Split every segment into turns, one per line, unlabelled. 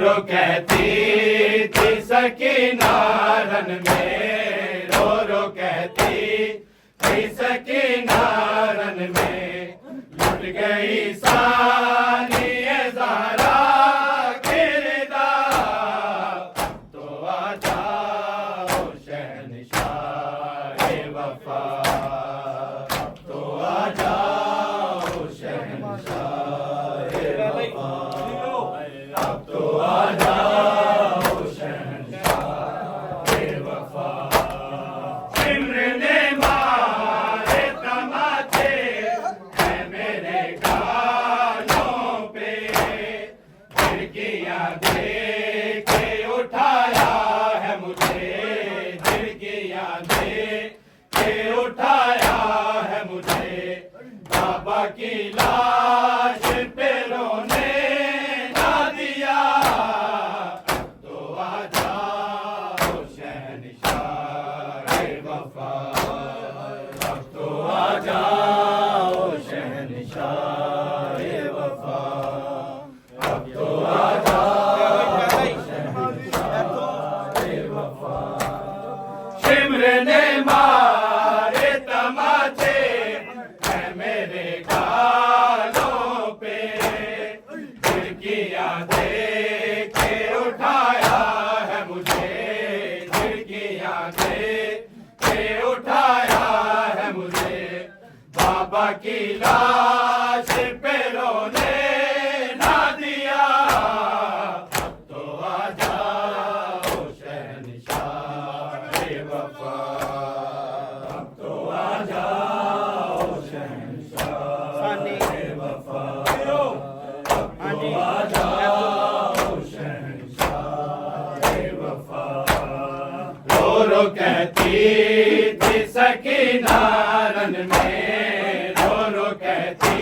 रो कहती थी सकीना रन में, रो कहती थी सकीना रन में, लुट गई सानिए ज़हरा किरदार, तो आ जाओ शहंशाह वफा, तो आ जाओ शहंशाह वफा, अब तो आ जाओ शहंशाह वफा। इम्र ने मारे तमाचे है मेरे गालों पे, खिड़कियां दे के उठाया है मुझे, खिड़कियां दे के उठाया है मुझे, बाबा की लाश पे रोने ना दिया, तो आ जाओ शहंशाह वफा, अब तो आ जाओ शहंशाह वफा, अब तो आ जाओ शहंशाह वफा। शिमर ने मारे तमाचे है मेरे गालों पे, खिड़कियां दे के उठाया है मुझे, खिड़कियां दे के उठाया है मुझे, बाबा की लाश पे रोने ना दिया, तो आ जाओ शहंशाह वफा, तो आ जाओ शहंशाह वफा, तो आ जाओ शहंशाह वफा। रो कहती थी सकीना रन में, रो कहती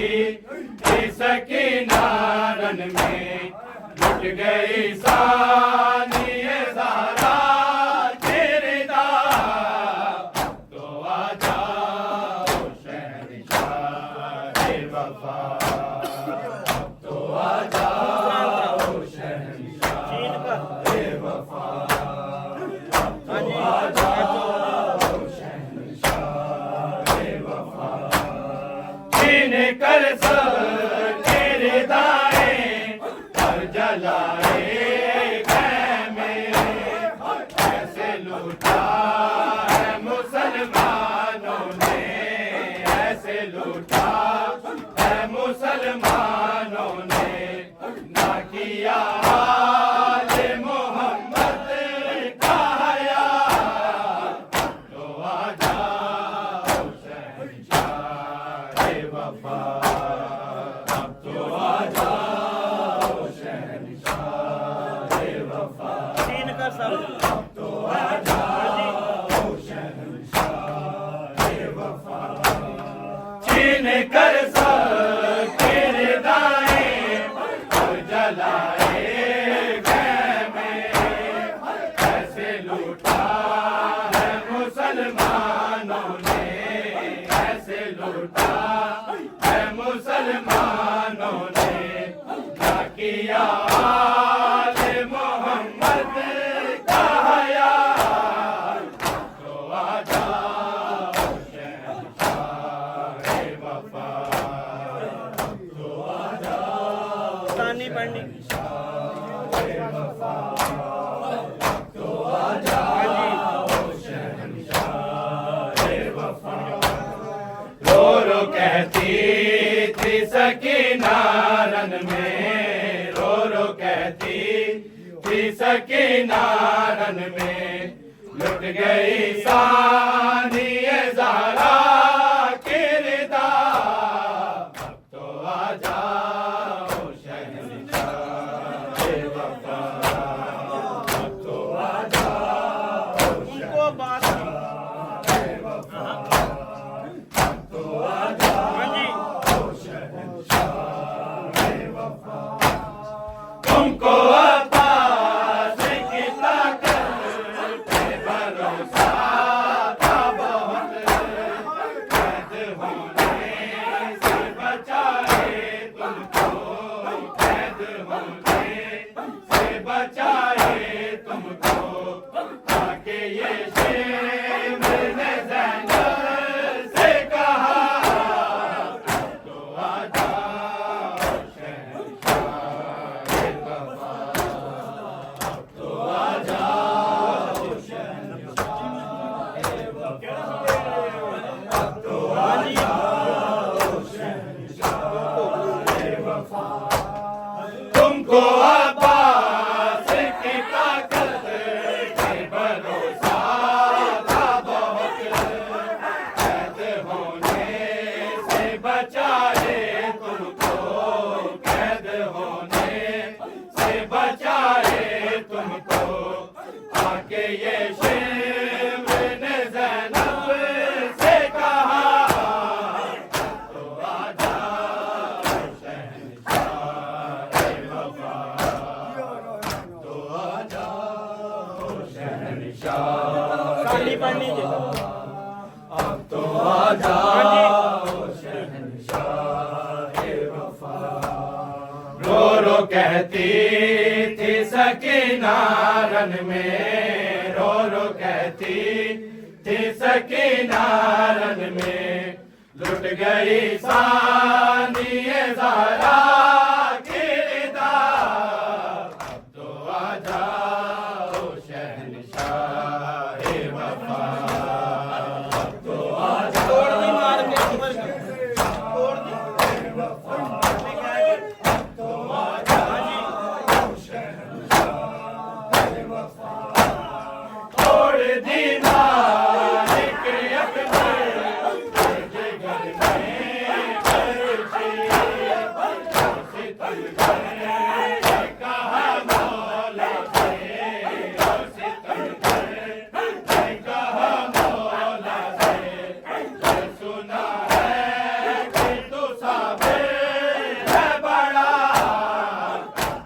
थी सकीना रन में, लुट गई सानिए ज़हरा किरदार, तो आ जाओ शहंशाह वफा, तो आ जाओ शहंशाह वफा, तो आ जाओ शहंशाह वफा। छीन कर सबके रिदाएं और जलाए खैमे, ऐसे लूटा है मुसलमानों ने, ऐसे लूटा है मुसलमानों ने, ना किया हाल मोहम्मद का हया, तो आ जाओ शहंशाह वफा, अब तो आ जाओ शहंशाह वफा, अब तो आ जाओ शहंशाह वफा। छीन कर सबके रिदाएं और जलाए खैमे, ऐसे लूटा है मुसलमानों ने, ऐसे लूटा है मुसलमानों ने, ना किया हाल मोहम्मद का हया, तो आ जाओ शहंशाह वफा, तो आ जाओ शहंशाह वफा, तो आ जाओ शहंशाह वफा। रो कहती थी सकीना रन में, रो कहती थी सकीना रन में, लुट गई सानिए ज़हरा किरदार, अब तो आ जाओ शहंशाह वफा, अब तो आ जाओ शहंशाह वफा, अब तो आ जाओ शहंशाह वफा। तुमको अब्बास की ताकत पे भरोसा था बहुत, कैद होने से बचाए आजा शहंशाह वफा, अब तो आजा शहंशाह वफा, अब तो आजा शहंशाह वफा। तुमको अब्बास की ताकत पे भरोसा था बहुत, कैद होने से बचाए तुमको, कैद होने से बचाए तुमको, आके ये शिम्र ने ज़ैनब से कहा, तो आजा शहंशाह वफा, तो आजा शहंशाह
साली पढ़ लीजिए।
अब तो आजा शहंशाह वफा। रो रो कहती थी सकीना रन में, रो रो कहती थी सकीना रन में, लुट गई सानिए ज़हरा की रिदा, अब तो आजा शहंशाह वफा, अब तो आजा
तोड़ दी मार के कमर की, तोड़ दी।
तो आजा शहंशाह वफा, तोड़ दी मालिक अकबर जिगर में बरछी, सितम करे कहा मौला से, सितम करे कहा मौला से, सुना है कि तू साबिर है बड़ा,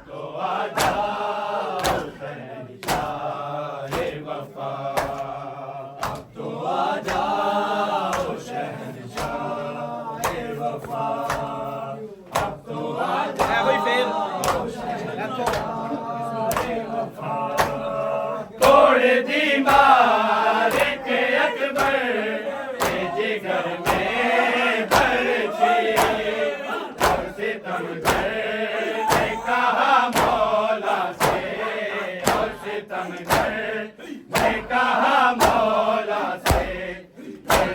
तो आजा शहंशाह वफा, तो आजा शहंशाह वफा, अब तो आजा
है कोई फेल
तोड़ दी मालिक अकबर के जिगर में बरछी, और सितम करे कहा मौला से, और सितम करे कहा मौला से,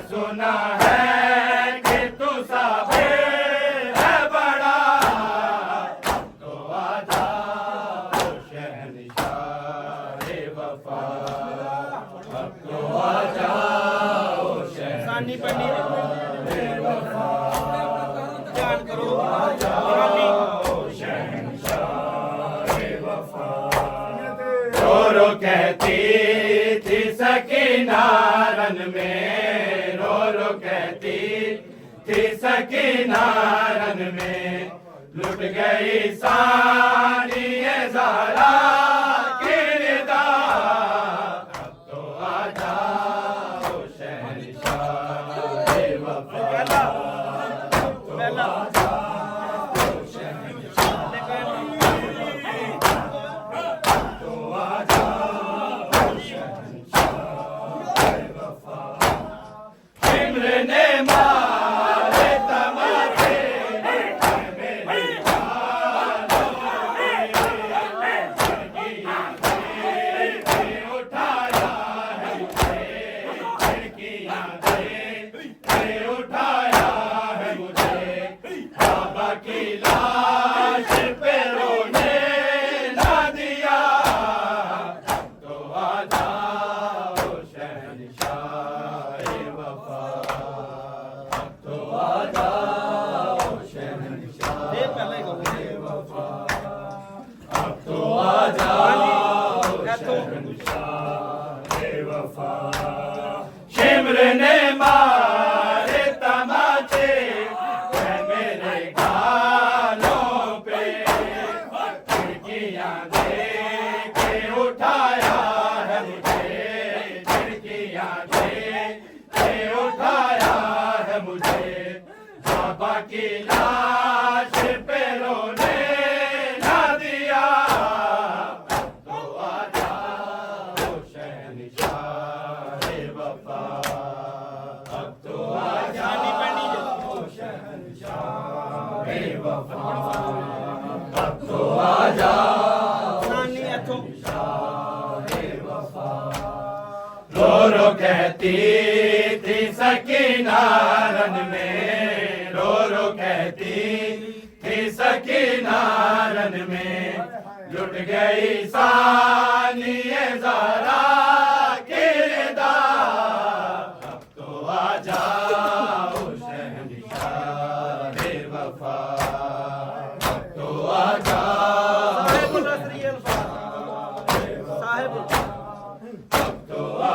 सुना है कि तू साबिर है बड़ा, तो आजा शहंशाह वफा, अब तो आजा
सानी पढ़ लीजिए।
वफा,
ध्यान करो।
आजा शहंशाह वफा। रो रो कहती थी सकीना रन में, रो रो कहती थी सकीना रन में, लुट गई सानिए ज़हरा की रिदा, अब तो आजा शहंशाह वफा,
पहला
तो आजा शहंशाह वफा। शिम्र ने मारे तमाचे मेरे गालों पे, खिड़कियां से उठाया है मुझे, खिड़कियां से उठाया है मुझे, बाबा की लाश पे रोने ना दिया, तो आजा शहंशाह वफा, तो आजा शहंशाह
ये पहले ही करो।
वफा, अब तो आजा शहंशाह वफा। शिम्र ने मारे तमाचे मेरे गालों पे, खिड़कियां दे के उठाया है मुझे, खिड़कियां दे के उठाया है मुझे, बाबा की लाश पे रोने बेवफा अब तो आजा
सानी इथों
रो रो कहती थी सकीना रन में रो रो कहती थी सकीना रन में लुट गई सानिए ज़रा किरदार अब तो आ जाओ शहंशाह बेवफा अब तो आ जाओ
साहिब रसरी अल्फाज साहिब
तो आ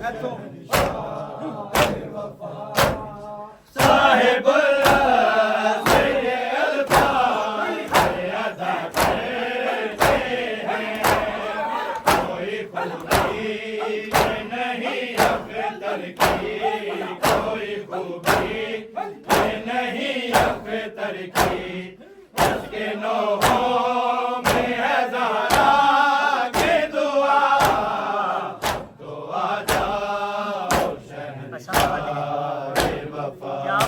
इथों
साहिब कोई खूबी नहीं अख्तर की उसके नौहों में है ज़हरा की दुआ तो आ जाओ शहंशाह बेवफा तो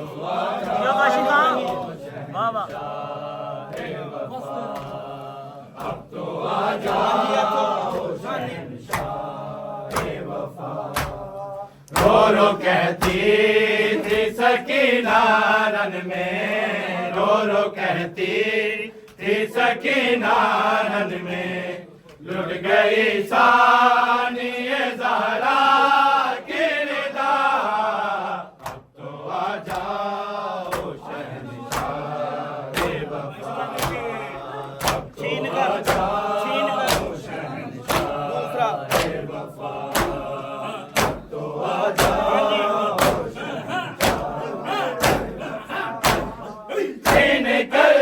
आ जाओ अब तो आ जाओ शहंशाह बेवफा रो रो कहती थी सकीना रन में रो रो कहती थी सकीना रन में लुट गई सानिए ज़हरा किरदार अब तो आ जाओ शहंशाह बेवफा अब तो
छीन
आ
कर
जाओ शहंशाह
दूसरा
बेवफा तो आ जाओ छीन कर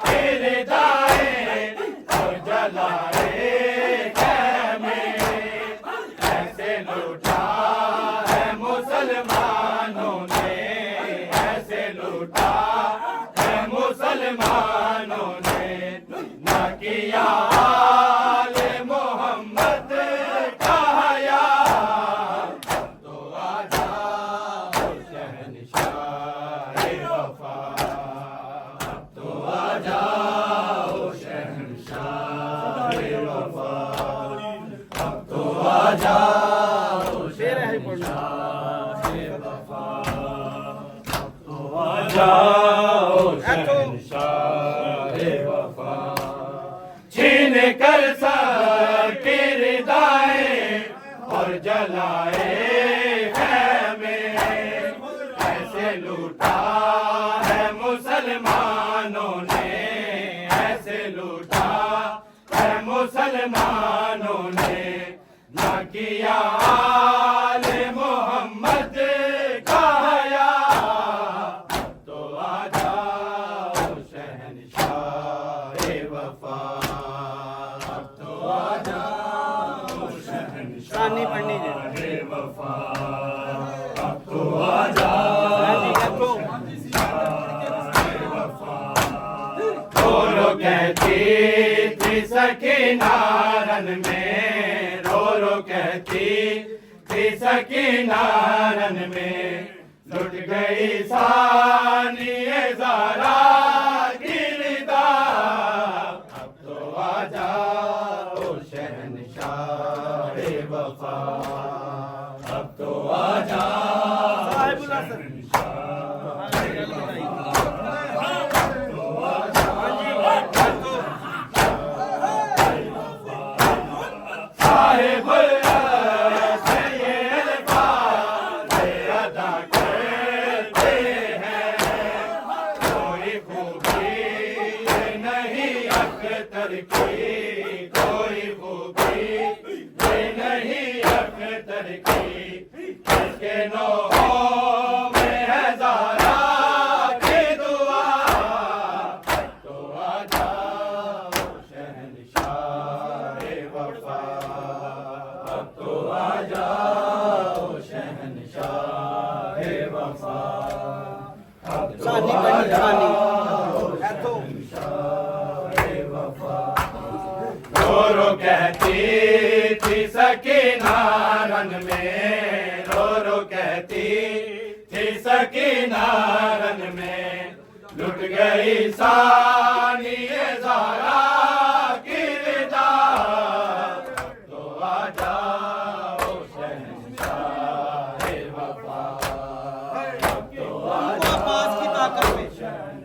किरदाए और जलाए ख़ैमे ऐसे लूटा है मुसलमानों ने ऐसे लूटा है मुसलमानों ने ना किया आले मोहम्मद का हया तो आ जाओ शहंशाह वफा तो आ जाओ शहंशाह वफा तो आ जाओ
शेर है पढ़ना
वफा तो आ जाओ शहंशाह वफा छीन कर किरदाए और जलाए ख़ैमे ऐसे लूटा है मुसलमानों ने ऐसे लूटा है मुसलमानों ने ना किया आले मोहम्मद का हया तो आ जाओ शहंशाह वफा तो आ जाओ
सानी पढ़नी जी
शहंशाह वफा तो आ जाओ
इथों
रो रो कहती थी सकीना रन में रो रो कहती थी सकीना रन में लुट गई सानिए ज़रा किरदार अब तो आ जाओ शहंशाह वफा अब तो आ जाओ
साहिब रसरी
साहिब से ये अल्फाज़ अदा करते हैं कोई खूबी नहीं अख्तर की कोई खूबी नहीं अख्तर की इसके नौहों में है ज़हरा की दुआ तो आ जाओ शहंशाह वफा तो आ जाओ शहंशाह वफा तो
सानी
आ
पढ़नी
जाओ
सानी इथों
वफा रो रो कहती थी सकीना रन में रो रो कहती थी सकीना नारन में लुट गई सानी ज़ारा की रिदा तो आ जाओ शहंशाह वफा तो आ
अब्बास की ताकत में